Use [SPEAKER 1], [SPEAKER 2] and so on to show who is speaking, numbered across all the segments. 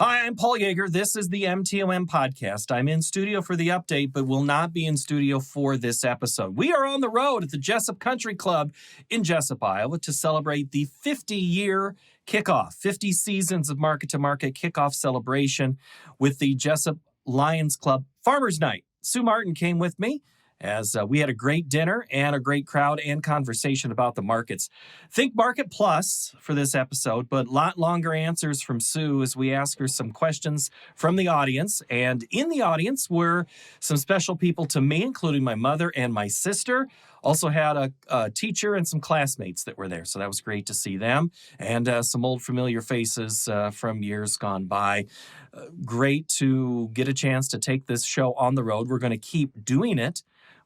[SPEAKER 1] Hi, I'm Paul Yeager. This is the MTOM podcast. I'm in studio for the update, but will not be in studio for this episode. We are on the road at the Jesup Country Club in Jesup, Iowa, to celebrate the 50-year kickoff, 50 seasons of market-to-market kickoff celebration with the Jesup Lions Club Farmers Night. Sue Martin came with me as we had a great dinner and a great crowd and conversation about the markets. Think Market Plus for this episode, but a lot longer answers from Sue as we ask her some questions from the audience. And in the audience were some special people to me, including my mother and my sister. Also had a teacher and some classmates that were there, so that was great to see them. And some old familiar faces from years gone by. Great to get a chance to take this show on the road. We're going to keep doing it.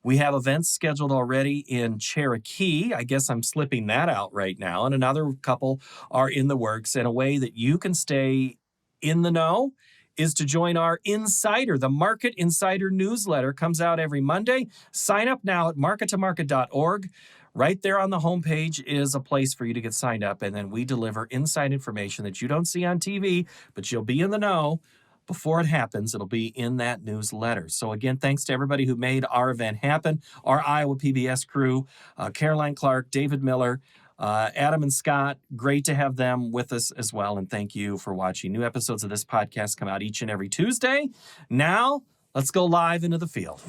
[SPEAKER 1] We have events scheduled already in Cherokee. I guess I'm slipping that out right now. And another couple are in the works. And a way that you can stay in the know is to join our Insider. The Market Insider newsletter comes out every Monday. Sign up now at markettomarket.org. Right there on the homepage is a place for you to get signed up. And then we deliver inside information that you don't see on TV, but you'll be in the know. Before it happens, it'll be in that newsletter. So again, thanks to everybody who made our event happen, our Iowa PBS crew, Caroline Clark, David Miller, Adam and Scott. Great to have them with us as well. And thank you for watching. New episodes of this podcast come out each and every Tuesday. Now, let's go live into the field.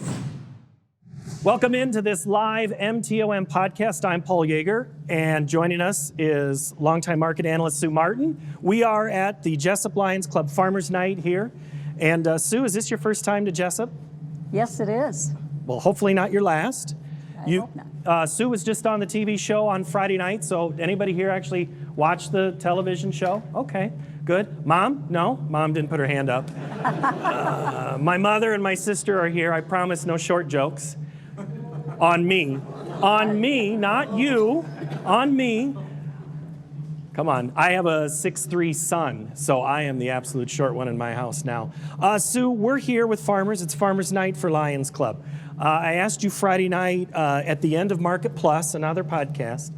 [SPEAKER 1] Welcome into this live MTOM podcast. I'm Paul Yeager, and joining us is longtime market analyst Sue Martin. We are at the Jesup Lions Club Farmers Night here. And Sue, is this your first time to Jesup?
[SPEAKER 2] Yes, it is.
[SPEAKER 1] Well, hopefully not your last.
[SPEAKER 2] I hope not.
[SPEAKER 1] Sue was just on the TV show on Friday night, so anybody here actually watch the television show? Okay, good. Mom? No? Mom didn't put her hand up. My mother and my sister are here. I promise no short jokes. On me, not you, on me. Come on, I have a 6'3" son, so I am the absolute short one in my house now. Sue, we're here with farmers. It's Farmers Night for Lions Club. I asked you Friday night at the end of Market Plus, another podcast,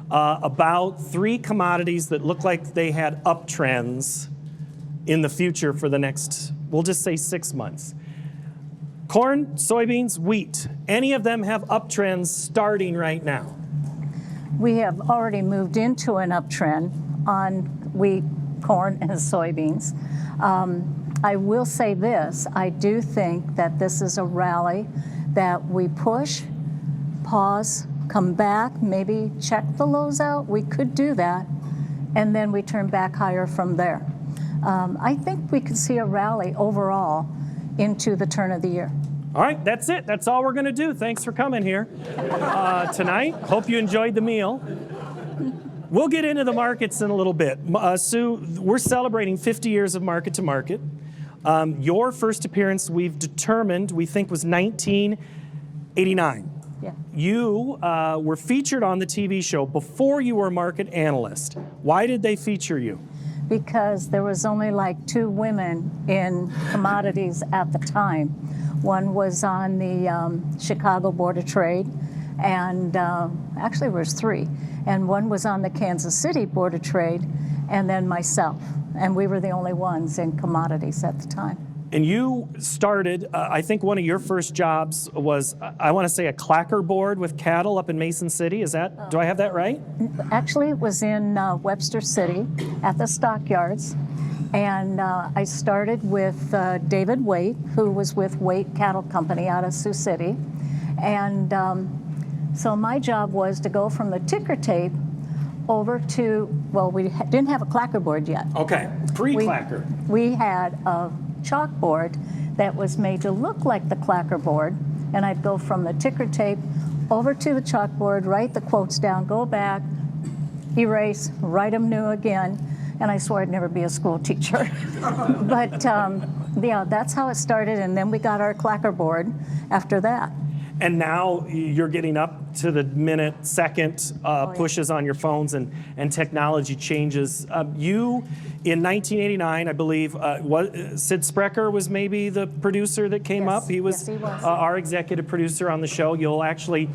[SPEAKER 1] about 3 commodities that look like they had uptrends in the future for the next, we'll just say 6 months. Corn, soybeans, wheat, any of them have uptrends starting right now?
[SPEAKER 2] We have already moved into an uptrend on wheat, corn, and soybeans. I will say this, I do think that this is a rally that we push, pause, come back, maybe check the lows out. We could do that, and then we turn back higher from there. I think we could see a rally overall into the turn of the year.
[SPEAKER 1] All right, that's it. That's all we're going to do. Thanks for coming here tonight. Hope you enjoyed the meal. We'll get into the markets in a little bit. Sue, we're celebrating 50 years of market to market. Your first appearance, we've determined, we think was 1989.
[SPEAKER 2] Yeah.
[SPEAKER 1] You were featured on the TV show before you were a market analyst. Why did they feature you?
[SPEAKER 2] Because there was only like 2 women in commodities at the time. One was on the Chicago Board of Trade, and actually there was 3. And one was on the Kansas City Board of Trade, and then myself. And we were the only ones in commodities at the time.
[SPEAKER 1] And you started, I think one of your first jobs was, I want to say, a clacker board with cattle up in Mason City. Is that, do I have that right?
[SPEAKER 2] Actually, it was in Webster City at the stockyards. And I started with David Waite, who was with Waite Cattle Company out of Sioux City. And so my job was to go from the ticker tape over to, well, we didn't have a clacker board yet.
[SPEAKER 1] Okay, pre-clacker.
[SPEAKER 2] We had a chalkboard that was made to look like the clacker board, and I'd go from the ticker tape over to the chalkboard, write the quotes down, go back, erase, write them new again, and I swore I'd never be a school teacher. But yeah, that's how it started, and then we got our clacker board after that.
[SPEAKER 1] And now you're getting up to the minute, second pushes on your phones, and technology changes. You, in 1989, I believe, Sid Sprecher was maybe the producer that came up. He was, our executive producer on the show. You'll actually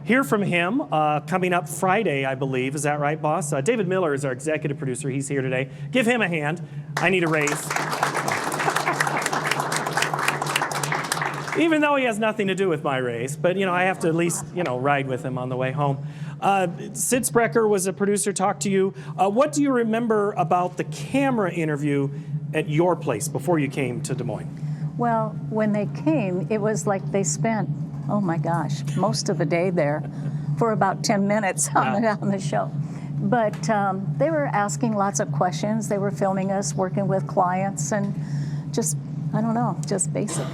[SPEAKER 1] hear from him coming up Friday, I believe. Is that right, boss? David Miller is our executive producer. He's here today. Give him a hand. I need a raise. Even though he has nothing to do with my race, but I have to at least ride with him on the way home. Sid Sprecher was a producer, talked to you. What do you remember about the camera interview at your place before you came to Des Moines?
[SPEAKER 2] Well, when they came, it was like they spent, oh my gosh, most of the day there for about 10 minutes on the show. But they were asking lots of questions. They were filming us, working with clients, and just, I don't know, just basic.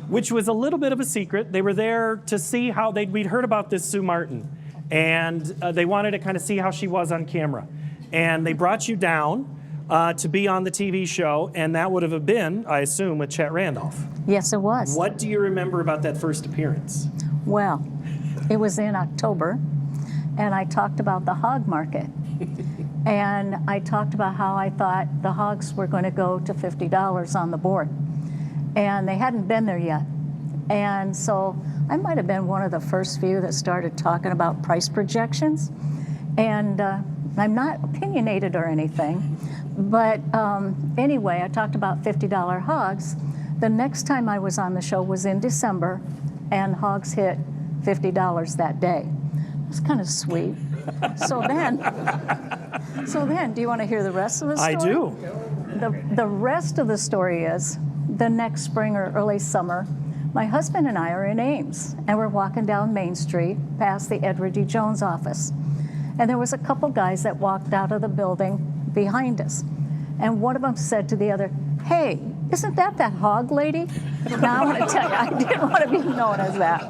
[SPEAKER 1] Which was a little bit of a secret. They were there to see how we'd heard about this Sue Martin, and they wanted to kind of see how she was on camera. And they brought you down to be on the TV show, and that would have been, I assume, with Chet Randolph.
[SPEAKER 2] Yes, it was.
[SPEAKER 1] What do you remember about that first appearance?
[SPEAKER 2] Well, it was in October, and I talked about the hog market. And I talked about how I thought the hogs were going to go to $50 on the board. And they hadn't been there yet. And so I might have been one of the first few that started talking about price projections. And I'm not opinionated or anything, but anyway, I talked about $50 hogs. The next time I was on the show was in December, and hogs hit $50 that day. It was kind of sweet. So then, do you want to hear the rest of the story?
[SPEAKER 1] I do.
[SPEAKER 2] The rest of the story is, the next spring or early summer, my husband and I are in Ames, and we're walking down Main Street past the Edward D. Jones office. And there was a couple guys that walked out of the building behind us. And one of them said to the other, "Hey, isn't that hog lady?" Now I want to tell you, I didn't want to be known as that.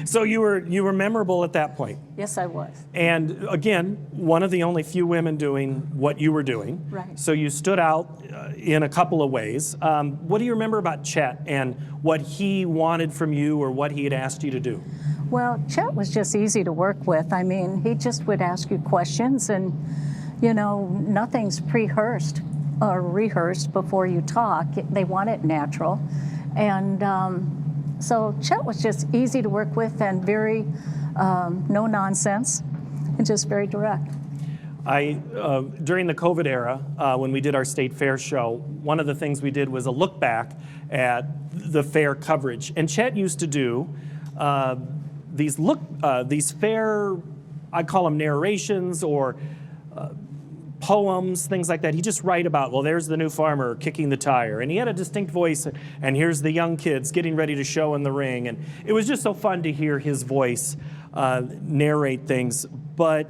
[SPEAKER 1] So you were memorable at that point.
[SPEAKER 2] Yes, I was.
[SPEAKER 1] And again, one of the only few women doing what you were doing.
[SPEAKER 2] Right.
[SPEAKER 1] So you stood out in a couple of ways. What do you remember about Chet and what he wanted from you or what he had asked you to do?
[SPEAKER 2] Well, Chet was just easy to work with. I mean, he just would ask you questions, and, nothing's pre-rehearsed or rehearsed before you talk. They want it natural. And so Chet was just easy to work with and very no nonsense and just very direct.
[SPEAKER 1] During the COVID era, when we did our state fair show, one of the things we did was a look back at the fair coverage. And Chet used to do these fair, I call them narrations or poems, things like that. He just write about, well, there's the new farmer kicking the tire, and he had a distinct voice, and here's the young kids getting ready to show in the ring, and it was just so fun to hear his voice narrate things. But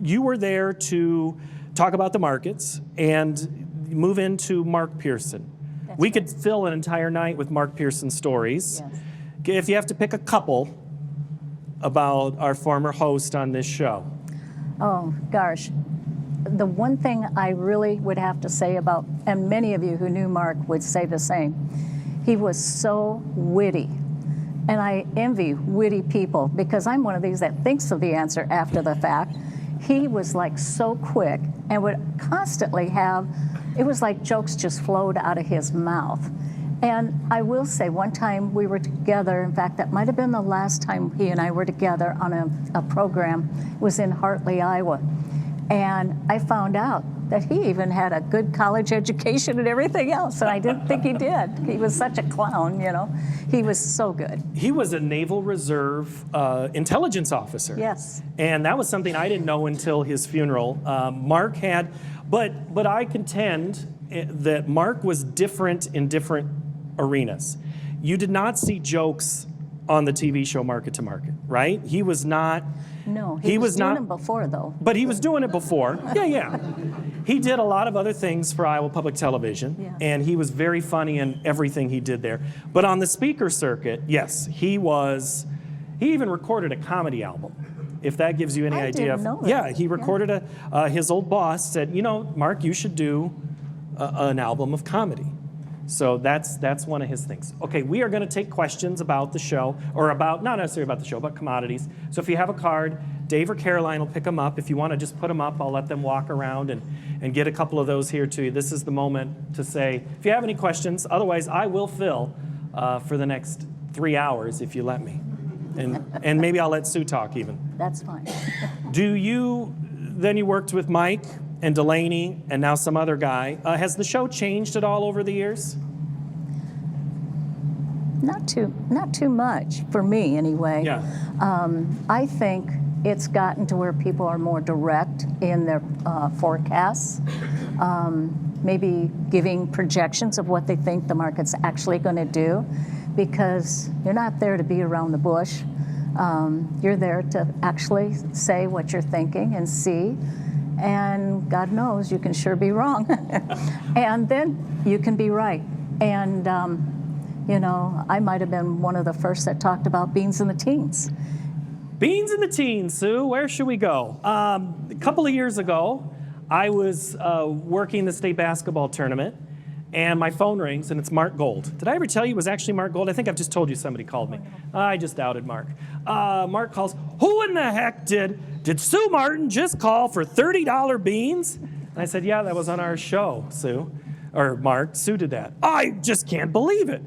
[SPEAKER 1] you were there to talk about the markets and move into Mark Pearson. We could fill an entire night with Mark Pearson stories.
[SPEAKER 2] Yes.
[SPEAKER 1] If you have to pick a couple about our former host on this show.
[SPEAKER 2] Oh, gosh. The one thing I really would have to say about, and many of you who knew Mark would say the same, he was so witty. And I envy witty people because I'm one of these that thinks of the answer after the fact. He was like so quick and would constantly have, it was like jokes just flowed out of his mouth. And I will say one time we were together, in fact, that might have been the last time he and I were together on a program. It was in Hartley, Iowa. And I found out that he even had a good college education and everything else, and I didn't think he did. He was such a clown, He was so good.
[SPEAKER 1] He was a Naval Reserve intelligence officer.
[SPEAKER 2] Yes.
[SPEAKER 1] And that was something I didn't know until his funeral. Mark had, but I contend that Mark was different in different arenas. You did not see jokes on the TV show Market to Market, right? He was not.
[SPEAKER 2] No, he was doing them before, though.
[SPEAKER 1] But he was doing it before. Yeah. He did a lot of other things for Iowa Public Television, and he was very funny in everything he did there. But on the speaker circuit, yes, he even recorded a comedy album, if that gives you any idea.
[SPEAKER 2] Didn't know that.
[SPEAKER 1] Yeah, he recorded his old boss said, Mark, you should do an album of comedy. So that's one of his things. Okay, we are going to take questions about the show, or about, not necessarily about the show, but commodities. So if you have a card, Dave or Caroline will pick them up. If you want to just put them up, I'll let them walk around and get a couple of those here to you. This is the moment to say, if you have any questions, otherwise I will fill for the next 3 hours if you let me. And maybe I'll let Sue talk even.
[SPEAKER 2] That's fine.
[SPEAKER 1] Then you worked with Mike and Delaney, and now some other guy. Has the show changed at all over the years?
[SPEAKER 2] Not too much for me anyway.
[SPEAKER 1] Yeah.
[SPEAKER 2] I think it's gotten to where people are more direct in their forecasts, maybe giving projections of what they think the market's actually going to do, because you're not there to be around the bush. You're there to actually say what you're thinking and see, and God knows you can sure be wrong. And then you can be right. And you know, I might have been one of the first that talked about beans in the teens.
[SPEAKER 1] Beans in the teens, Sue. Where should we go? A couple of years ago, I was working the state basketball tournament, and my phone rings, and it's Mark Gold. Did I ever tell you it was actually Mark Gold? I think I've just told you somebody called me. I just doubted Mark. Mark calls, who in the heck did Sue Martin just call for $30 beans? And I said, yeah, that was on our show, Sue. Or Mark, Sue did that. I just can't believe it.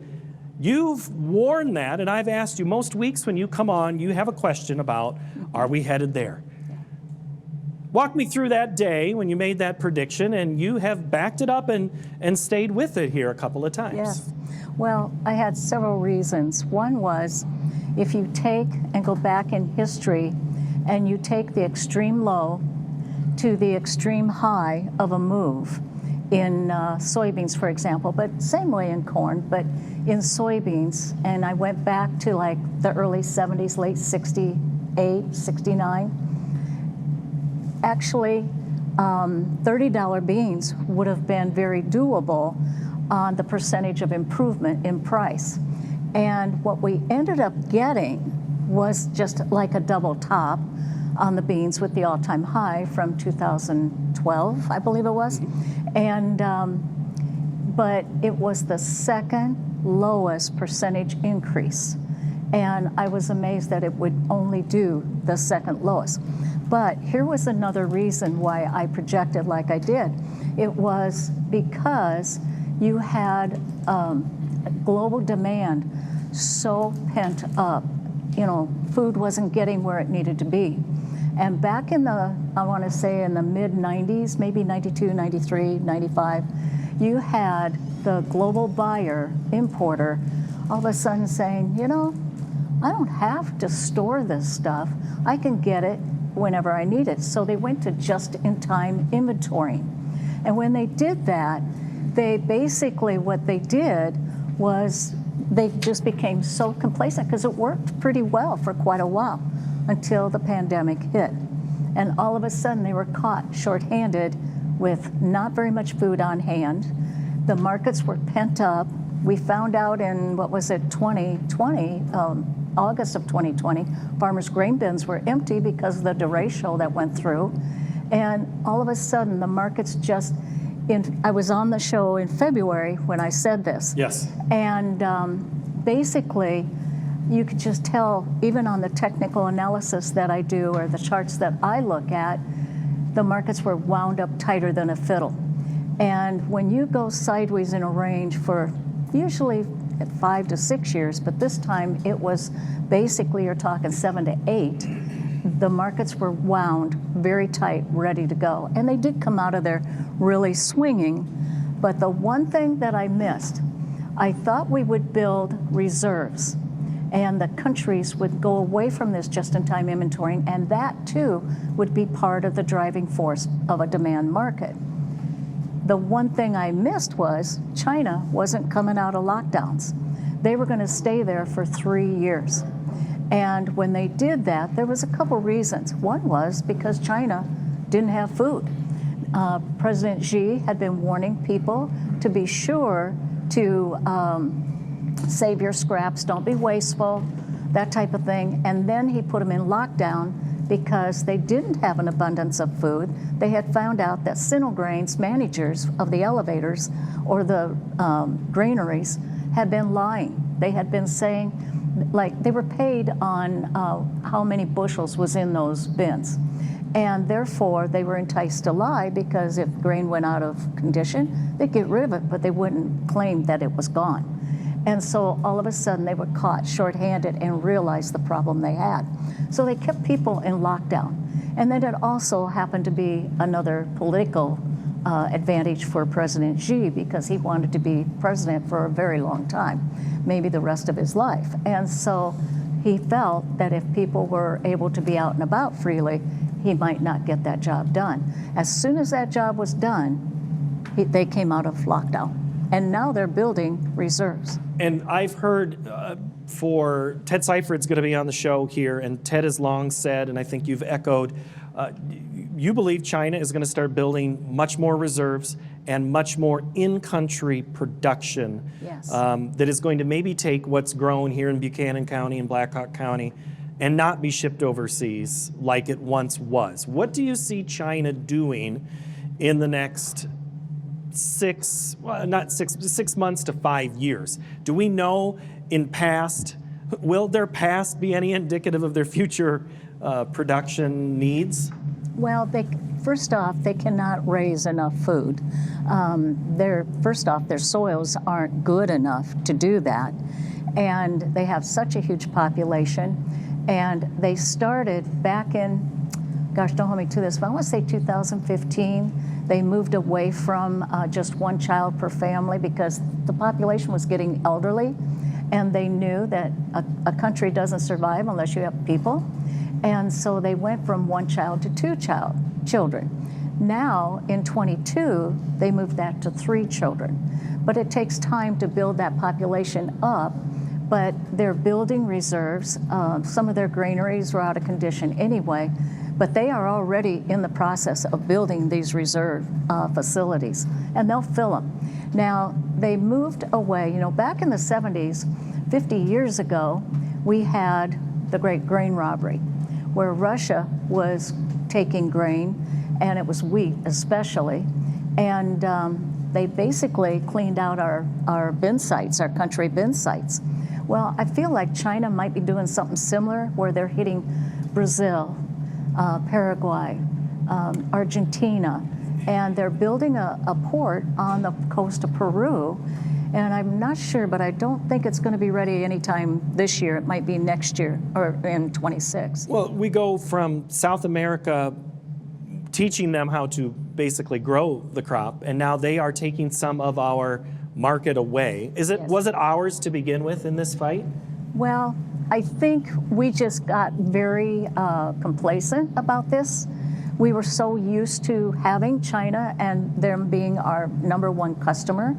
[SPEAKER 1] You've worn that, and I've asked you most weeks when you come on, you have a question about, are we headed there? Walk me through that day when you made that prediction, and you have backed it up and stayed with it here a couple of times.
[SPEAKER 2] Yes. Well, I had several reasons. One was, if you take and go back in history, and you take the extreme low to the extreme high of a move, in soybeans, for example, but same way in corn, but in soybeans, and I went back to like the early 70s, late 68, 69, actually $30 beans would have been very doable on the percentage of improvement in price. And what we ended up getting was just like a double top on the beans with the all-time high from 2012, I believe it was. And but it was the second lowest percentage increase. And I was amazed that it would only do the second lowest. But here was another reason why I projected like I did. It was because you had global demand so pent up. You know, food wasn't getting where it needed to be. And back in the, I want to say in the mid-90s, maybe 92, 93, 95, you had the global buyer, importer, all of a sudden saying, you know, I don't have to store this stuff. I can get it whenever I need it. So they went to just-in-time inventory. And when they did that, they basically, what they did was they just became so complacent because it worked pretty well for quite a while until the pandemic hit. And all of a sudden they were caught short-handed with not very much food on hand. The markets were pent up. We found out in, what was it, 2020, August of 2020, farmers' grain bins were empty because of the derecho that went through. And all of a sudden the markets just, I was on the show in February when I said this.
[SPEAKER 1] Yes.
[SPEAKER 2] And basically, you could just tell, even on the technical analysis that I do or the charts that I look at, the markets were wound up tighter than a fiddle. And when you go sideways in a range for usually 5 to 6 years, but this time it was basically, you're talking 7 to 8, the markets were wound very tight, ready to go. And they did come out of there really swinging. But the one thing that I missed, I thought we would build reserves, and the countries would go away from this just-in-time inventorying, and that too would be part of the driving force of a demand market. The one thing I missed was China wasn't coming out of lockdowns. They were going to stay there for 3 years. And when they did that, there was a couple reasons. One was because China didn't have food. President Xi had been warning people to be sure to save your scraps, don't be wasteful, that type of thing. And then he put them in lockdown because they didn't have an abundance of food. They had found out that Single-Grains managers of the elevators or the granaries had been lying. They had been saying, like, they were paid on how many bushels was in those bins. And therefore, they were enticed to lie because if grain went out of condition, they'd get rid of it, but they wouldn't claim that it was gone. And so all of a sudden, they were caught short-handed and realized the problem they had. So they kept people in lockdown. And then it also happened to be another political advantage for President Xi because he wanted to be president for a very long time, maybe the rest of his life. And so he felt that if people were able to be out and about freely, he might not get that job done. As soon as that job was done, they came out of lockdown. And now they're building reserves.
[SPEAKER 1] And I've heard for Ted Seifert going to be on the show here, and Ted has long said, and I think you've echoed, you believe China is going to start building much more reserves and much more in-country production.
[SPEAKER 2] Yes.
[SPEAKER 1] That is going to maybe take what's grown here in Buchanan County and Blackhawk County and not be shipped overseas like it once was. What do you see China doing in the next 6 months to 5 years? Do we know will their past be any indicative of their future production needs?
[SPEAKER 2] Well, first off, they cannot raise enough food. First off, their soils aren't good enough to do that. And they have such a huge population. And they started back in, gosh, don't hold me to this, but I want to say 2015. They moved away from just one child per family because the population was getting elderly. And they knew that a country doesn't survive unless you have people. And so they went from one child to two children. Now, in 22, they moved that to 3 children. But it takes time to build that population up. But they're building reserves. Some of their granaries were out of condition anyway. But they are already in the process of building these reserve facilities. And they'll fill them. Now, they moved away. You know, back in the 70s, 50 years ago, we had the great grain robbery, where Russia was taking grain, and it was wheat especially, and they basically cleaned out our bin sites, our country bin sites. Well, I feel like China might be doing something similar, where they're hitting Brazil, Paraguay, Argentina, and they're building a port on the coast of Peru. And I'm not sure, but I don't think it's going to be ready anytime this year. It might be next year or in 26.
[SPEAKER 1] Well, we go from South America teaching them how to basically grow the crop, and now they are taking some of our market away.
[SPEAKER 2] Yes.
[SPEAKER 1] Was it ours to begin with in this fight?
[SPEAKER 2] Well, I think we just got very complacent about this. We were so used to having China and them being our #1 customer.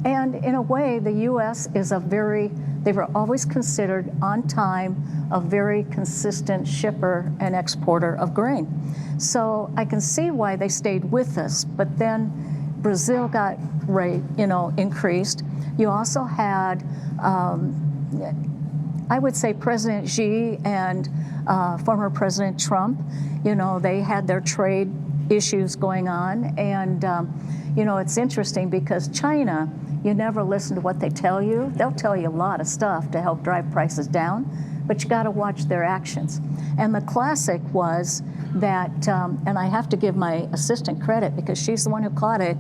[SPEAKER 2] And in a way, the U.S. is they were always considered on time a very consistent shipper and exporter of grain. So I can see why they stayed with us. But then Brazil got increased. You also had, I would say, President Xi and former President Trump. They had their trade issues going on. And, it's interesting because China, you never listen to what they tell you. They'll tell you a lot of stuff to help drive prices down, but you got to watch their actions. And the classic was that, and I have to give my assistant credit because she's the one who caught it,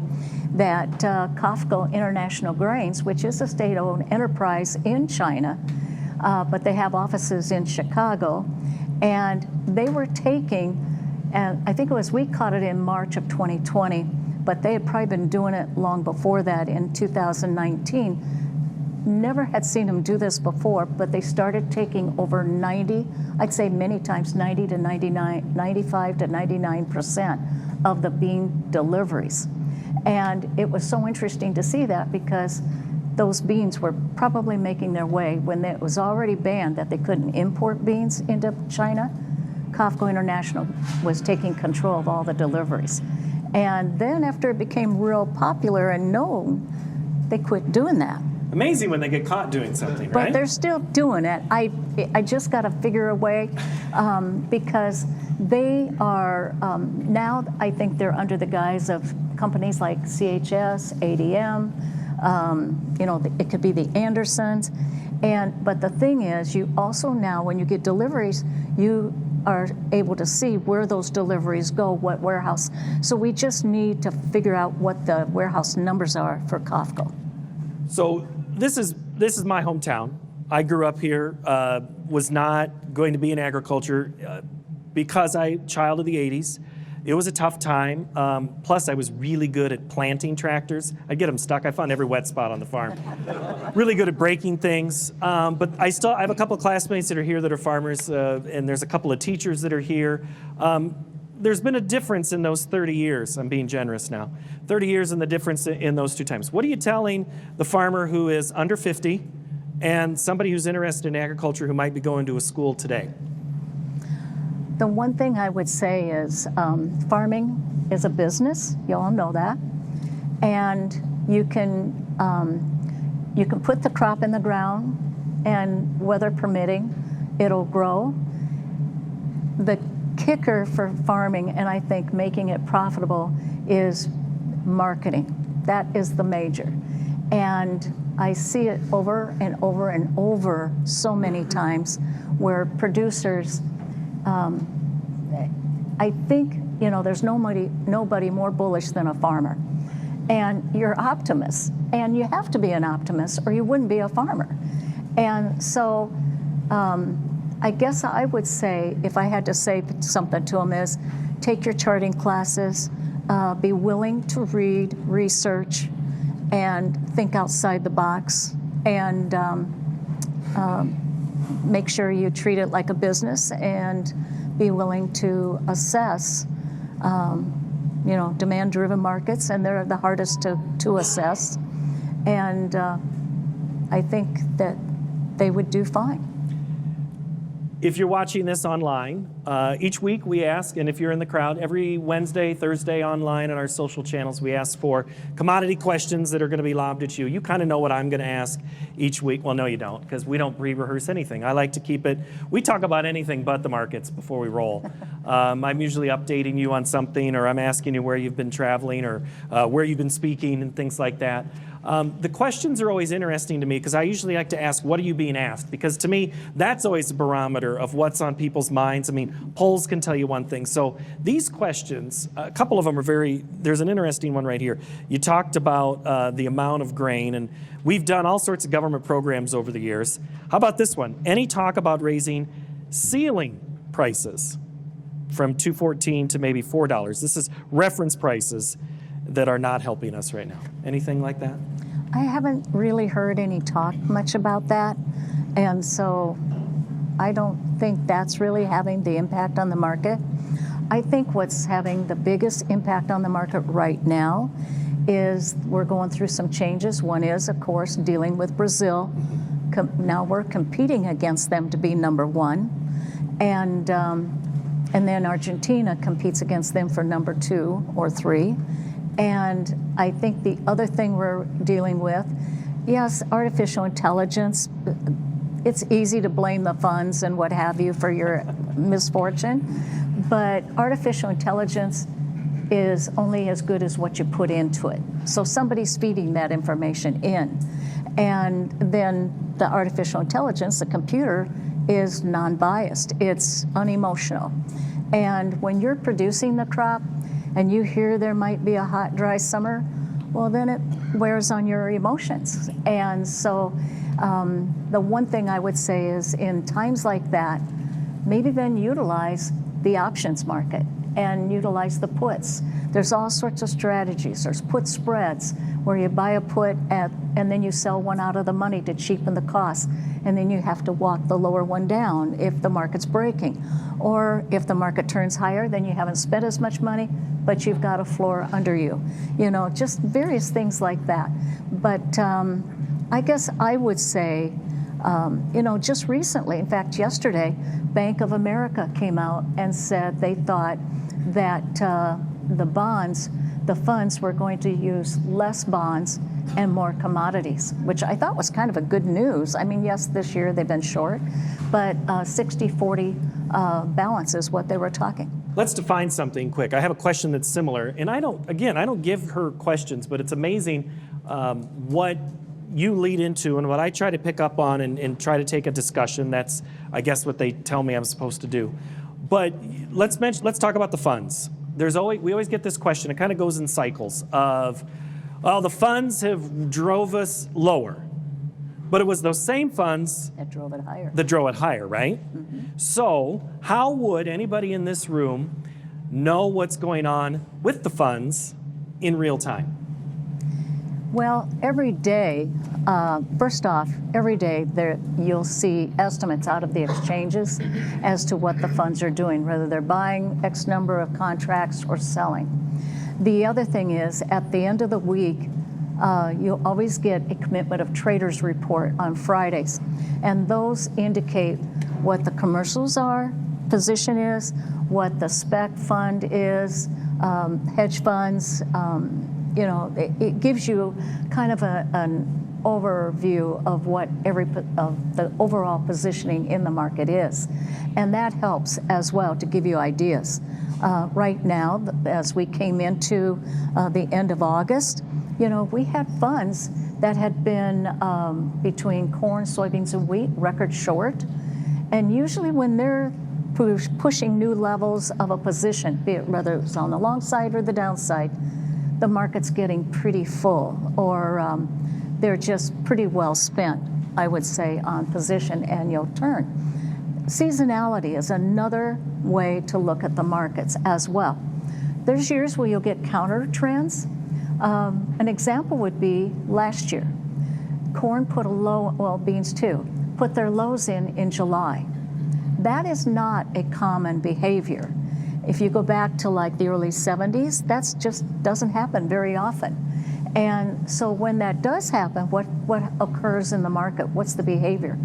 [SPEAKER 2] that COFCO International Grains, which is a state-owned enterprise in China, but they have offices in Chicago, and they were taking, and I think we caught it in March of 2020, but they had probably been doing it long before that in 2019. Never had seen them do this before, but they started taking over 90, I'd say many times 95 to 99% of the bean deliveries. And it was so interesting to see that because those beans were probably making their way when it was already banned that they couldn't import beans into China. COFCO International was taking control of all the deliveries. And then after it became real popular and known, they quit doing that.
[SPEAKER 1] Amazing when they get caught doing something, right?
[SPEAKER 2] But they're still doing it. I just got to figure a way because they are, now I think they're under the guise of companies like CHS, ADM, it could be the Andersons. But the thing is, you also now, when you get deliveries, you are able to see where those deliveries go, what warehouse. So we just need to figure out what the warehouse numbers are for COFCO.
[SPEAKER 1] So this is my hometown. I grew up here, was not going to be in agriculture because child of the 80s. It was a tough time. Plus, I was really good at planting tractors. I'd get them stuck. I found every wet spot on the farm. Really good at breaking things. But I have a couple of classmates that are here that are farmers, and there's a couple of teachers that are here. There's been a difference in those 30 years. I'm being generous now. 30 years and the difference in those two times. What are you telling the farmer who is under 50 and somebody who's interested in agriculture who might be going to a school today?
[SPEAKER 2] The one thing I would say is farming is a business. You all know that. And you can put the crop in the ground, and weather permitting, it'll grow. The kicker for farming, and I think making it profitable, is marketing. That is the major. And I see it over and over and over so many times where producers, I think, there's nobody more bullish than a farmer. And you're optimists, and you have to be an optimist or you wouldn't be a farmer. And so I guess I would say, if I had to say something to them, is take your charting classes, be willing to read, research, and think outside the box, and make sure you treat it like a business, and be willing to assess, demand-driven markets, and they're the hardest to assess. And I think that they would do fine.
[SPEAKER 1] If you're watching this online, each week we ask, and if you're in the crowd, every Wednesday, Thursday online on our social channels, we ask for commodity questions that are going to be lobbed at you. You kind of know what I'm going to ask each week. Well, no, you don't, because we don't pre-rehearse anything. I like to keep it, we talk about anything but the markets before we roll. I'm usually updating you on something, or I'm asking you where you've been traveling, or where you've been speaking, and things like that. The questions are always interesting to me, because I usually like to ask, what are you being asked? Because to me, that's always a barometer of what's on people's minds. I mean, polls can tell you one thing. So these questions, a couple of them are there's an interesting one right here. You talked about the amount of grain, and we've done all sorts of government programs over the years. How about this one? Any talk about raising ceiling prices from $2.14 to maybe $4? This is reference prices that are not helping us right now. Anything like that?
[SPEAKER 2] I haven't really heard any talk much about that, and so I don't think that's really having the impact on the market. I think what's having the biggest impact on the market right now is we're going through some changes. One is, of course, dealing with Brazil. Now we're competing against them to be number one, and then Argentina competes against them for number 2 or 3. And I think the other thing we're dealing with, yes, artificial intelligence. It's easy to blame the funds and what have you for your misfortune, but artificial intelligence is only as good as what you put into it. So somebody's feeding that information in. And then the artificial intelligence, the computer, is non-biased. It's unemotional. And when you're producing the crop, and you hear there might be a hot, dry summer, well, then it wears on your emotions. And so the one thing I would say is, in times like that, maybe then utilize the options market and utilize the puts. There's all sorts of strategies. There's put spreads, where you buy a put and then you sell one out of the money to cheapen the cost, and then you have to walk the lower one down if the market's breaking. Or if the market turns higher, then you haven't spent as much money, but you've got a floor under you. Just various things like that. But I guess I would say, just recently, in fact, yesterday, Bank of America came out and said they thought that the funds were going to use less bonds and more commodities, which I thought was kind of a good news. I mean, yes, this year they've been short, but 60-40 balance is what they were talking.
[SPEAKER 1] Let's define something quick. I have a question that's similar, and I don't give her questions, but it's amazing what you lead into and what I try to pick up on and try to take a discussion. That's, I guess, what they tell me I'm supposed to do. But let's talk about the funds. We always get this question. It kind of goes in cycles of, well, the funds have drove us lower, but it was those same funds
[SPEAKER 2] that drove it higher,
[SPEAKER 1] right? Mm-hmm. So how would anybody in this room know what's going on with the funds in real time?
[SPEAKER 2] Well, every day, first off, every day you'll see estimates out of the exchanges as to what the funds are doing, whether they're buying X number of contracts or selling. The other thing is, at the end of the week, you'll always get a commitment of traders report on Fridays, and those indicate what the commercials are, position is, what the spec fund is, hedge funds. It gives you kind of an overview of what of the overall positioning in the market is, and that helps as well to give you ideas. Right now, as we came into the end of August, we had funds that had been between corn, soybeans, and wheat, record short. And usually when they're pushing new levels of a position, be it whether it's on the long side or the downside, the market's getting pretty full, or they're just pretty well spent, I would say, on position, and you'll turn. Seasonality is another way to look at the markets as well. There's years where you'll get counter trends. An example would be last year. Corn put a low, well, beans too, put their lows in July. That is not a common behavior. If you go back to like the early 70s, that just doesn't happen very often. And so when that does happen, what occurs in the market? What's the behavior?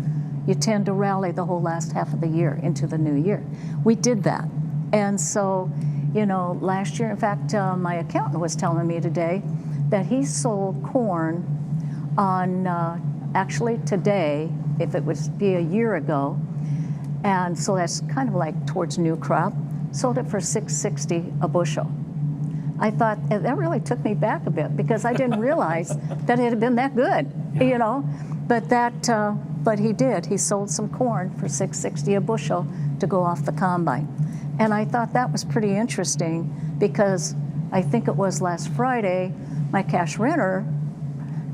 [SPEAKER 2] You tend to rally the whole last half of the year into the new year. We did that. And so, last year, in fact, my accountant was telling me today that he sold corn on, actually today, if it would be a year ago, and so that's kind of like towards new crop, sold it for $6.60 a bushel. I thought, that really took me back a bit, because I didn't realize that it had been that good, But he did. He sold some corn for $6.60 a bushel to go off the combine. And I thought that was pretty interesting, because I think it was last Friday, my cash renter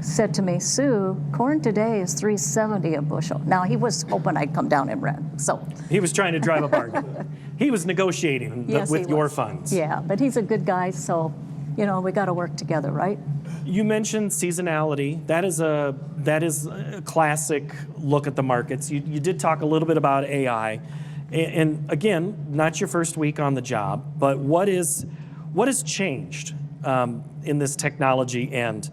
[SPEAKER 2] said to me, Sue, corn today is $3.70 a bushel. Now, he was hoping I'd come down and rent, so.
[SPEAKER 1] He was trying to drive a bargain. He was negotiating with your funds.
[SPEAKER 2] Yeah, but he's a good guy, so, we got to work together, right?
[SPEAKER 1] You mentioned seasonality. That is a classic look at the markets. You did talk a little bit about AI. And again, not your first week on the job, but what has changed in this technology end?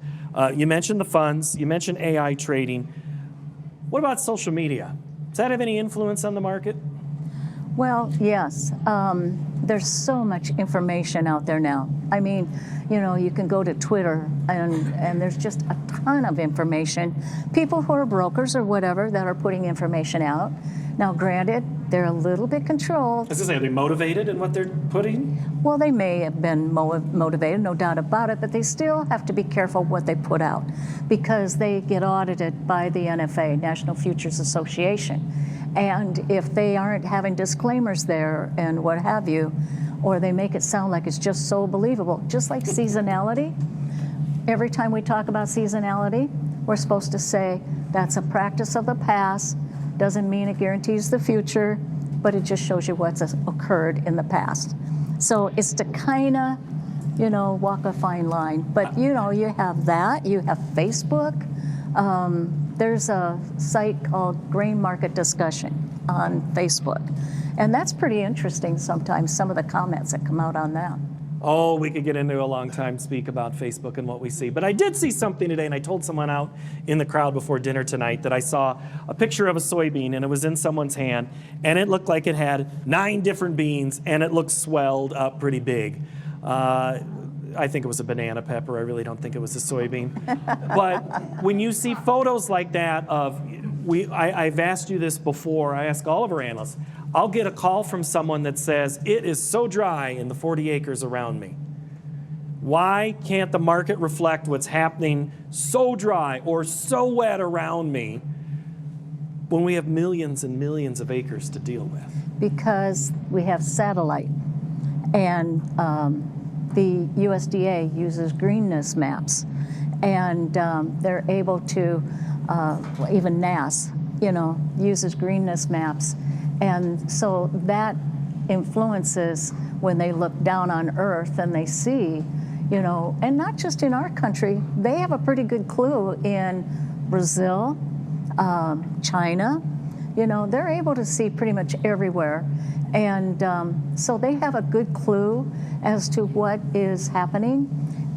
[SPEAKER 1] You mentioned the funds, you mentioned AI trading. What about social media? Does that have any influence on the market?
[SPEAKER 2] Well, yes. There's so much information out there now. I mean, you can go to Twitter and there's just a ton of information. People who are brokers or whatever that are putting information out. Now, granted, they're a little bit controlled.
[SPEAKER 1] As I say, are they motivated in what they're putting?
[SPEAKER 2] Well, they may have been motivated, no doubt about it, but they still have to be careful what they put out, because they get audited by the NFA, National Futures Association. And if they aren't having disclaimers there and what have you, or they make it sound like it's just so believable, just like seasonality, every time we talk about seasonality, we're supposed to say that's a practice of the past, doesn't mean it guarantees the future, but it just shows you what's occurred in the past. So it's to kind of, walk a fine line. But, you have that, you have Facebook. There's a site called Grain Market Discussion on Facebook. And that's pretty interesting sometimes, some of the comments that come out on that.
[SPEAKER 1] Oh, we could get into a long time speak about Facebook and what we see. But I did see something today, and I told someone out in the crowd before dinner tonight that I saw a picture of a soybean, and it was in someone's hand, and it looked like it had 9 different beans, and it looked swelled up pretty big. I think it was a banana pepper. I really don't think it was a soybean. But when you see photos like that of, I've asked you this before, I ask all of our analysts, I'll get a call from someone that says, it is so dry in the 40 acres around me. Why can't the market reflect what's happening so dry or so wet around me when we have millions and millions of acres to deal with?
[SPEAKER 2] Because we have satellite, and the USDA uses greenness maps, and they're able to, even NAS, uses greenness maps. And so that influences when they look down on Earth and they see, you know, and not just in our country, they have a pretty good clue in Brazil, China, you know, they're able to see pretty much everywhere. And so they have a good clue as to what is happening.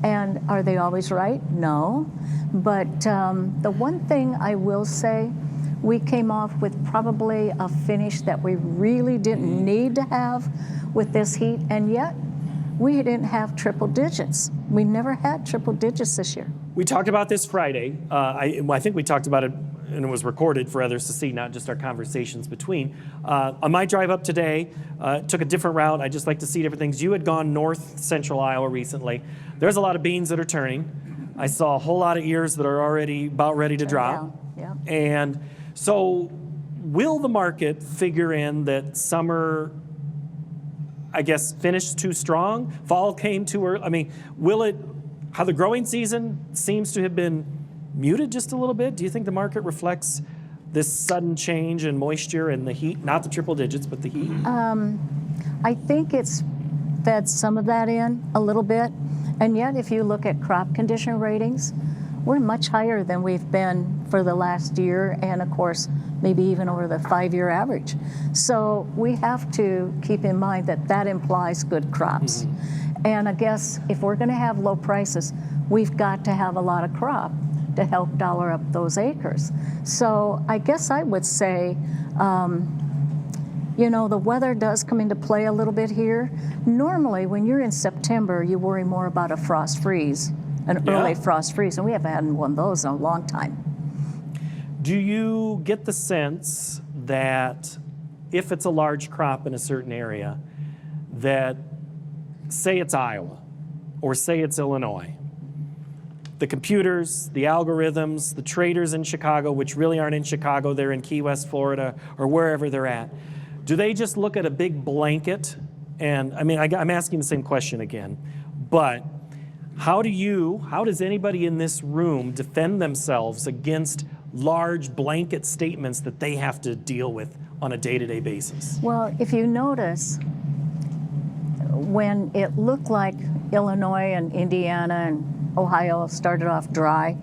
[SPEAKER 2] And are they always right? No. But the one thing I will say, we came off with probably a finish that we really didn't need to have with this heat, and yet we didn't have triple digits. We never had triple digits this year.
[SPEAKER 1] We talked about this Friday. I think we talked about it, and it was recorded for others to see, not just our conversations between. On my drive up today, took a different route. I just like to see different things. You had gone north central Iowa recently. There's a lot of beans that are turning. I saw a whole lot of ears that are already about ready to drop.
[SPEAKER 2] Yeah.
[SPEAKER 1] And so will the market figure in that summer, I guess, finished too strong? Fall came too early? I mean, will it, how the growing season seems to have been muted just a little bit? Do you think the market reflects this sudden change in moisture and the heat? Not the triple digits, but the heat?
[SPEAKER 2] I think it's fed some of that in a little bit. And yet, if you look at crop condition ratings, we're much higher than we've been for the last year, and of course, maybe even over the 5-year average. So we have to keep in mind that that implies good crops. Mm-hmm. And I guess if we're going to have low prices, we've got to have a lot of crop to help dollar up those acres. So I guess I would say, you know, the weather does come into play a little bit here. Normally, when you're in September, you worry more about a frost freeze, an early frost freeze, and we haven't had one of those in a long time.
[SPEAKER 1] Do you get the sense that if it's a large crop in a certain area, that say it's Iowa or say it's Illinois, the computers, the algorithms, the traders in Chicago, which really aren't in Chicago, they're in Key West, Florida, or wherever they're at, do they just look at a big blanket? And I mean, I'm asking the same question again, but how does anybody in this room defend themselves against large blanket statements that they have to deal with on a day-to-day basis?
[SPEAKER 2] Well, if you notice, when it looked like Illinois and Indiana and Ohio started off dry,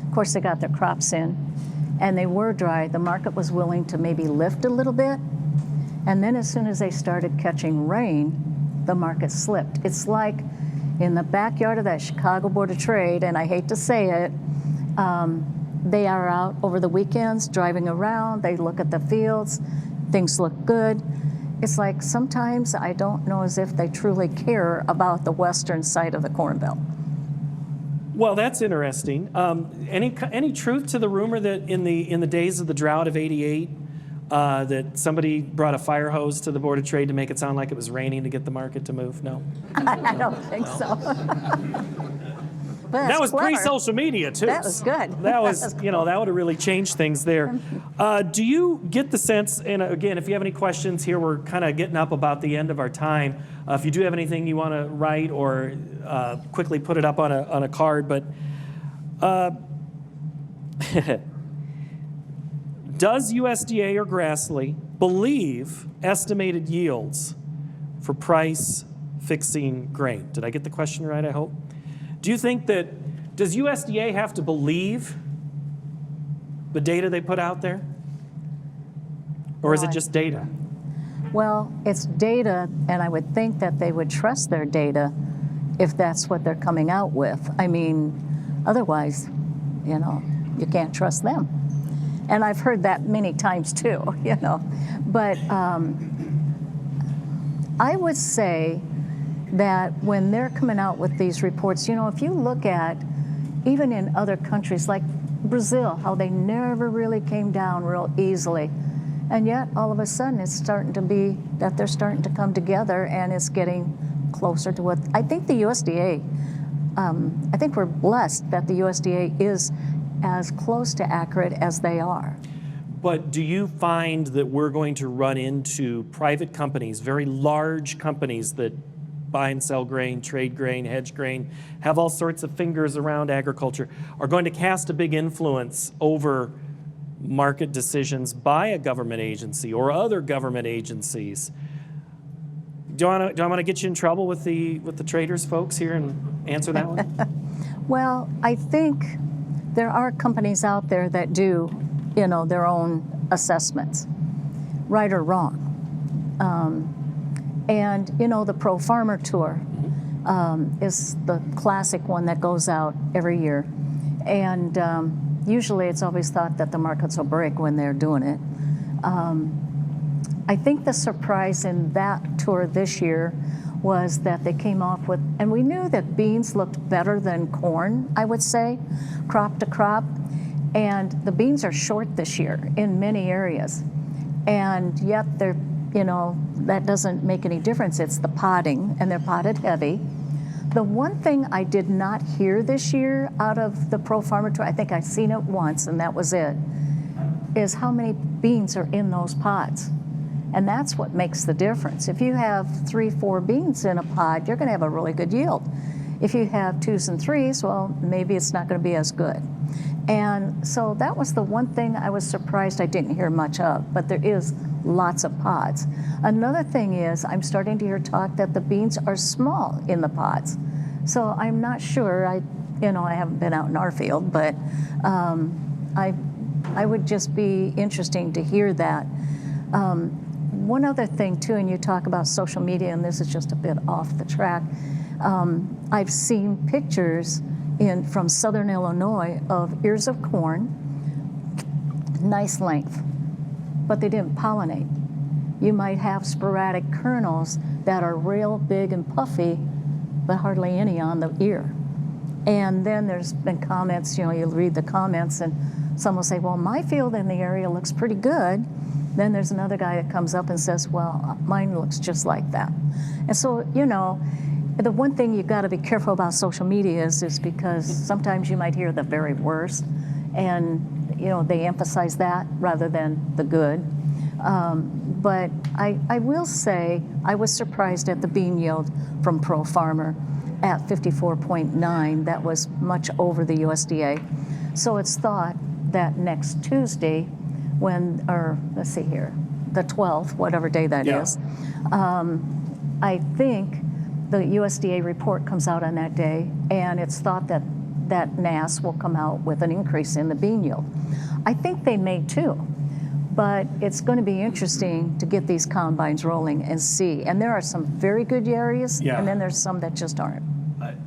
[SPEAKER 2] of course they got their crops in, and they were dry, the market was willing to maybe lift a little bit, and then as soon as they started catching rain, the market slipped. It's like in the backyard of that Chicago Board of Trade, and I hate to say it, they are out over the weekends driving around, they look at the fields, things look good. It's like sometimes I don't know as if they truly care about the western side of the Corn Belt.
[SPEAKER 1] Well, that's interesting. Any truth to the rumor that in the days of the drought of '88, that somebody brought a fire hose to the Board of Trade to make it sound like it was raining to get the market to move? No?
[SPEAKER 2] I don't think so. But
[SPEAKER 1] that was
[SPEAKER 2] clever.
[SPEAKER 1] pre-social media, too.
[SPEAKER 2] That was good.
[SPEAKER 1] That was, you know, that would have really changed things there. Do you get the sense, and again, if you have any questions here, we're kind of getting up about the end of our time. If you do have anything you want to write or quickly put it up on a card, but does USDA or Grassley believe estimated yields for price fixing grain? Did I get the question right, I hope? Do you think that, does USDA have to believe the data they put out there? Or is it just data?
[SPEAKER 2] Well, it's data, and I would think that they would trust their data if that's what they're coming out with. I mean, otherwise, you know, you can't trust them. And I've heard that many times too, you know. But I would say that when they're coming out with these reports, you know, if you look at even in other countries like Brazil, how they never really came down real easily. And yet all of a sudden it's starting to be that they're starting to come together and it's getting closer to what I think the USDA, I think we're blessed that the USDA is as close to accurate as they are.
[SPEAKER 1] But do you find that we're going to run into private companies, very large companies that buy and sell grain, trade grain, hedge grain, have all sorts of fingers around agriculture, are going to cast a big influence over market decisions by a government agency or other government agencies Do I want to get you in trouble with the traders folks here and answer that one?
[SPEAKER 2] Well, I think there are companies out there that do, their own assessments, right or wrong. And, the Pro Farmer Tour is the classic one that goes out every year. And usually it's always thought that the markets will break when they're doing it. I think the surprise in that tour this year was that they came off with, and we knew that beans looked better than corn, I would say, crop to crop. And the beans are short this year in many areas. And yet they're, that doesn't make any difference. It's the potting, and they're potted heavy. The one thing I did not hear this year out of the Pro Farmer Tour, I think I've seen it once and that was it, is how many beans are in those pods. And that's what makes the difference. If you have 3, 4 beans in a pod, you're going to have a really good yield. If you have 2s and 3s, well, maybe it's not going to be as good. And so that was the one thing I was surprised I didn't hear much of, but there is lots of pods. Another thing is I'm starting to hear talk that the beans are small in the pods. So I'm not sure, I haven't been out in our field, but I would just be interesting to hear that. One other thing too, and you talk about social media, and this is just a bit off the track. I've seen pictures from southern Illinois of ears of corn, nice length, but they didn't pollinate. You might have sporadic kernels that are real big and puffy, but hardly any on the ear. And then there's been comments, you'll read the comments and some will say, well, my field in the area looks pretty good. Then there's another guy that comes up and says, well, mine looks just like that. And so, the one thing you've got to be careful about social media is because sometimes you might hear the very worst, and they emphasize that rather than the good. But I will say I was surprised at the bean yield from Pro Farmer at 54.9. That was much over the USDA. So it's thought that next Tuesday, let's see here, the 12th, whatever day that is, I think the USDA report comes out on that day, and it's thought that NASS will come out with an increase in the bean yield. I think they may too, but it's going to be interesting to get these combines rolling and see. And there are some very good areas, and then there's some that just aren't.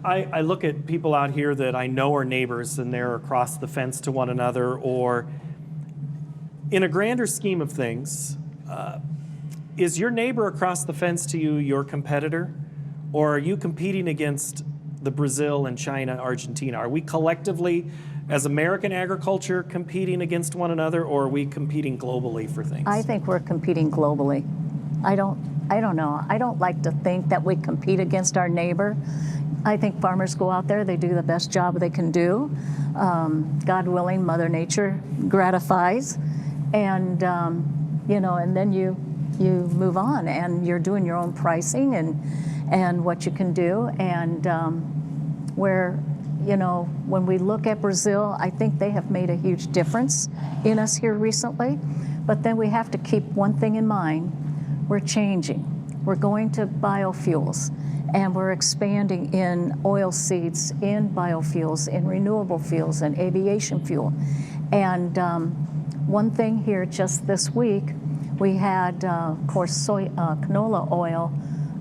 [SPEAKER 1] I look at people out here that I know are neighbors, and they're across the fence to one another, or in a grander scheme of things, is your neighbor across the fence to you your competitor? Or are you competing against the Brazil and China, Argentina? Are we collectively, as American agriculture, competing against one another, or are we competing globally for things?
[SPEAKER 2] I think we're competing globally. I don't know. I don't like to think that we compete against our neighbor. I think farmers go out there, they do the best job they can do. God willing, Mother Nature gratifies. And, and then you move on, and you're doing your own pricing and what you can do. And when we look at Brazil, I think they have made a huge difference in us here recently. But then we have to keep one thing in mind. We're changing. We're going to biofuels, and we're expanding in oil seeds, in biofuels, in renewable fuels, and aviation fuel. And one thing here just this week, we had, of course, canola oil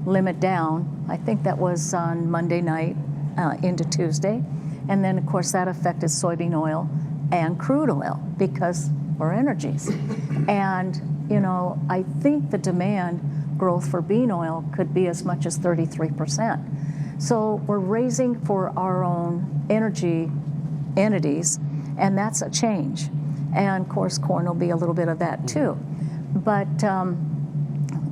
[SPEAKER 2] limit down. I think that was on Monday night into Tuesday. And then, of course, that affected soybean oil and crude oil because we're energies. And, I think the demand growth for bean oil could be as much as 33%. So we're raising for our own energy entities, and that's a change. And, of course, corn will be a little bit of that, too. But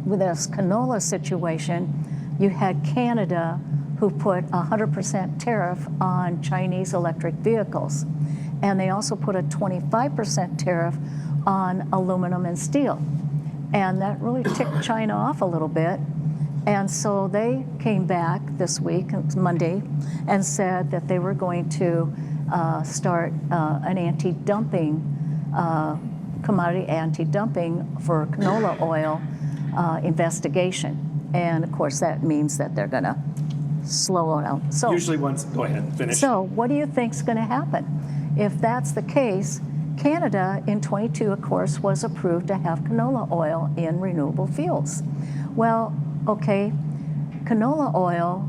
[SPEAKER 2] with this canola situation, you had Canada who put a 100% tariff on Chinese electric vehicles. And they also put a 25% tariff on aluminum and steel. And that really ticked China off a little bit. And so they came back this week, Monday, and said that they were going to start an anti-dumping, commodity anti-dumping for canola oil investigation. And of course, that means that they're going to slow it down. So,
[SPEAKER 1] Usually once, go ahead, finish.
[SPEAKER 2] so what do you think's going to happen? If that's the case, Canada in 22, of course, was approved to have canola oil in renewable fuels. Well, okay, canola oil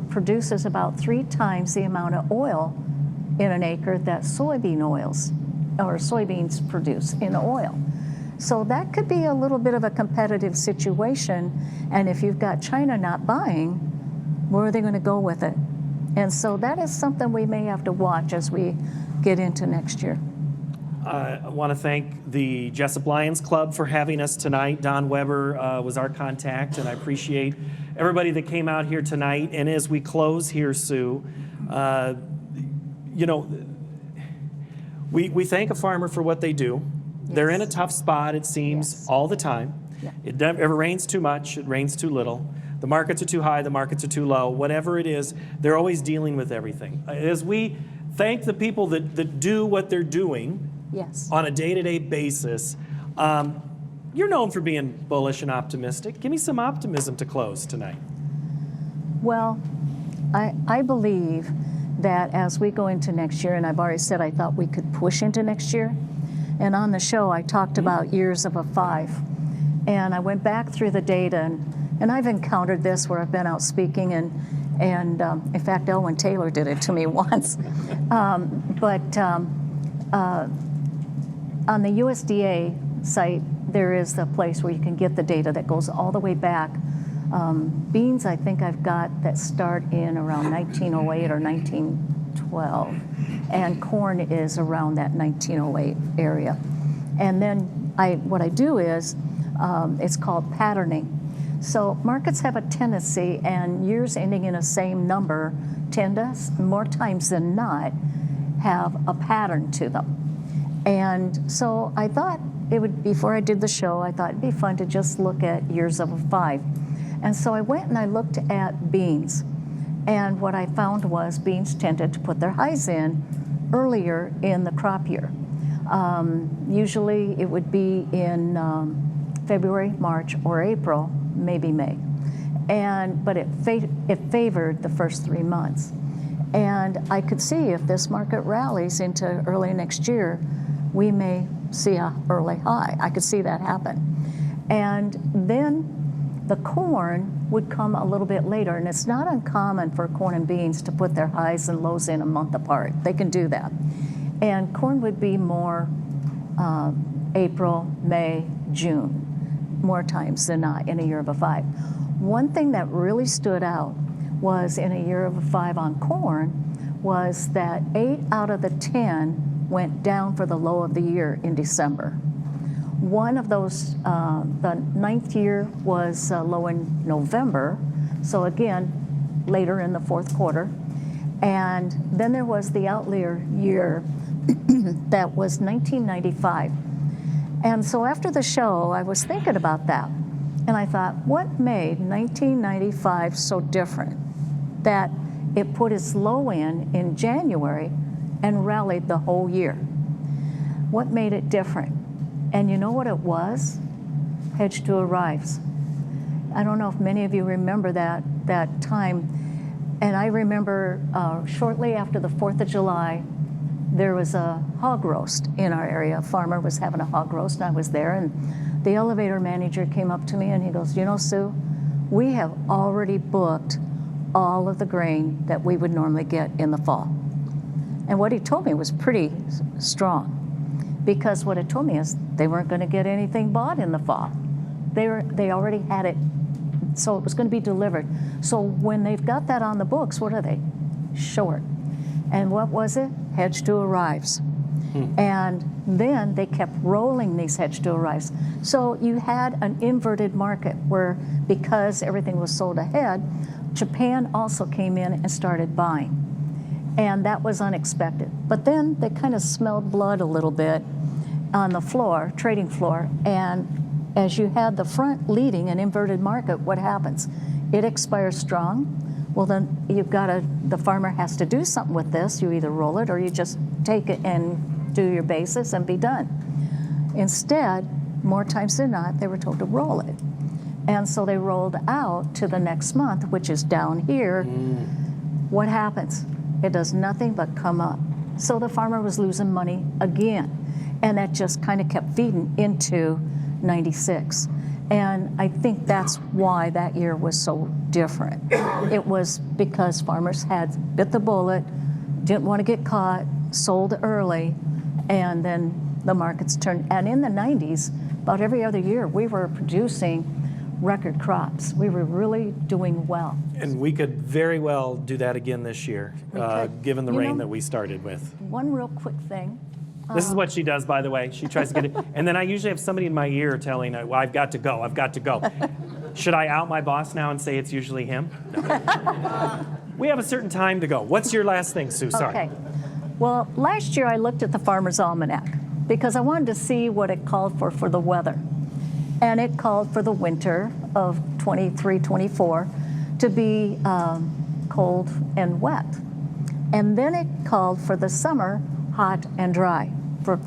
[SPEAKER 2] produces about 3 times the amount of oil in an acre that soybeans produce in oil. So that could be a little bit of a competitive situation, and if you've got China not buying, where are they going to go with it? And so that is something we may have to watch as we get into next year.
[SPEAKER 1] I want to thank the Jesup Lions Club for having us tonight. Don Weber was our contact, and I appreciate everybody that came out here tonight. And as we close here, Sue, you know, we thank a farmer for what they do. Yes. They're in a tough spot, it seems, yes, all the time. Yeah. It rains too much, it rains too little. The markets are too high, the markets are too low. Whatever it is, they're always dealing with everything. As we thank the people that do what they're doing, yes, on a day-to-day basis, you're known for being bullish and optimistic. Give me some optimism to close tonight.
[SPEAKER 2] Well, I believe that as we go into next year, and I've already said I thought we could push into next year, and on the show I talked about years of a 5. And I went back through the data, and I've encountered this where I've been out speaking, and in fact, Elwyn Taylor did it to me once. On the USDA site, there is a place where you can get the data that goes all the way back. Beans, I think I've got that start in around 1908 or 1912, and corn is around that 1908 area. And then what I do is, it's called patterning. So markets have a tendency, and years ending in a same number tend to, more times than not, have a pattern to them. And so I thought it would, before I did the show, I thought it'd be fun to just look at years of a 5. And so I went and I looked at beans. And what I found was beans tended to put their highs in earlier in the crop year. Usually it would be in February, March, or April, maybe May. But it favored the first 3 months. And I could see if this market rallies into early next year, we may see an early high. I could see that happen. And then the corn would come a little bit later, and it's not uncommon for corn and beans to put their highs and lows in a month apart. They can do that. And corn would be more April, May, June, more times than not in a year of a 5. One thing that really stood out was in a year of a 5 on corn was that 8 out of the 10 went down for the low of the year in December. One of those, the 9th year was low in November, so again, later in the 4th quarter. And then there was the outlier year that was 1995. And so after the show, I was thinking about that. And I thought, what made 1995 so different? That it put its low in January and rallied the whole year. What made it different? And you know what it was? Hedge to arrives. I don't know if many of you remember that time. And I remember shortly after the 4th of July, there was a hog roast in our area. A farmer was having a hog roast, and I was there. And the elevator manager came up to me and he goes, you know, Sue, we have already booked all of the grain that we would normally get in the fall. And what he told me was pretty strong, because what it told me is they weren't going to get anything bought in the fall. They already had it, so it was going to be delivered. So when they've got that on the books, what are they? Short. And what was it? Hedge to arrives. And then they kept rolling these hedge to arrives. So you had an inverted market where, because everything was sold ahead, Japan also came in and started buying. And that was unexpected. But then they kind of smelled blood a little bit on the floor, trading floor, and as you had the front leading an inverted market, what happens? It expires strong. Well, then the farmer has to do something with this. You either roll it or you just take it and do your basis and be done. Instead, more times than not, they were told to roll it. And so they rolled out to the next month, which is down here. What happens? It does nothing but come up. So the farmer was losing money again. And that just kind of kept feeding into 96. And I think that's why that year was so different. It was because farmers had bit the bullet, didn't want to get caught, sold early, and then the markets turned. And in the 90s, about every other year, we were producing record crops. We were really doing well.
[SPEAKER 1] And we could very well do that again this year, given the rain that we started with.
[SPEAKER 2] One real quick thing.
[SPEAKER 1] This is what she does, by the way. She tries to get it. And then I usually have somebody in my ear telling, well, I've got to go, I've got to go. Should I out my boss now and say it's usually him? No. We have a certain time to go. What's your last thing, Sue? Sorry.
[SPEAKER 2] Okay. Well, last year I looked at the Farmer's Almanac because I wanted to see what it called for the weather. And it called for the winter of 23-24 to be cold and wet. And then it called for the summer hot and dry for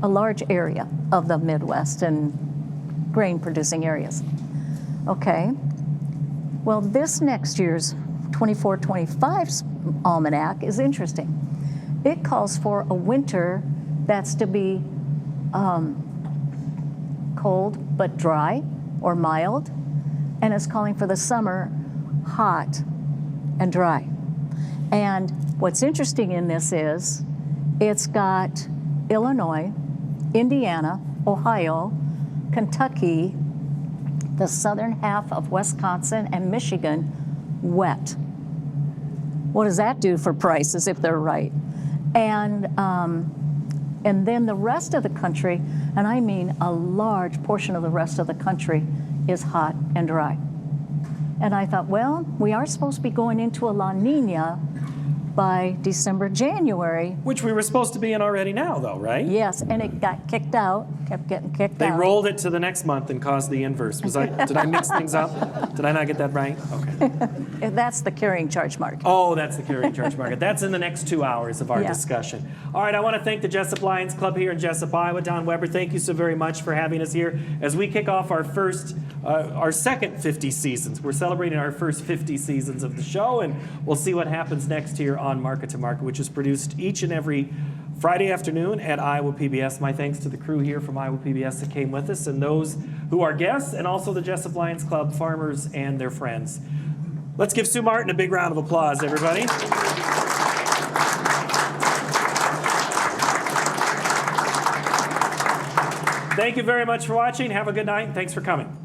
[SPEAKER 2] a large area of the Midwest and grain producing areas. Okay, well this next year's 24-25's almanac is interesting. It calls for a winter that's to be cold but dry or mild, and it's calling for the summer hot and dry. And what's interesting in this is it's got Illinois, Indiana, Ohio, Kentucky, the southern half of Wisconsin, and Michigan wet. What does that do for prices if they're right? And then the rest of the country, and I mean a large portion of the rest of the country, is hot and dry. And I thought, well, we are supposed to be going into a La Nina by December, January.
[SPEAKER 1] Which we were supposed to be in already now, though, right?
[SPEAKER 2] Yes, and it got kicked out, kept getting kicked out.
[SPEAKER 1] They rolled it to the next month and caused the inverse. Did I mix things up? Did I not get that right? Okay.
[SPEAKER 2] That's the carrying charge market.
[SPEAKER 1] Oh, that's the carrying charge market. That's in the next 2 hours of our
[SPEAKER 2] Yeah.
[SPEAKER 1] discussion. All right, I want to thank the Jesup Lions Club here in Jesup, Iowa. Don Weber, thank you so very much for having us here as we kick off our second 50 seasons. We're celebrating our first 50 seasons of the show, and we'll see what happens next here on Market to Market, which is produced each and every Friday afternoon at Iowa PBS. My thanks to the crew here from Iowa PBS that came with us, and those who are guests, and also the Jesup Lions Club farmers and their friends. Let's give Sue Martin a big round of applause, everybody. Thank you very much for watching. Have a good night, and thanks for coming.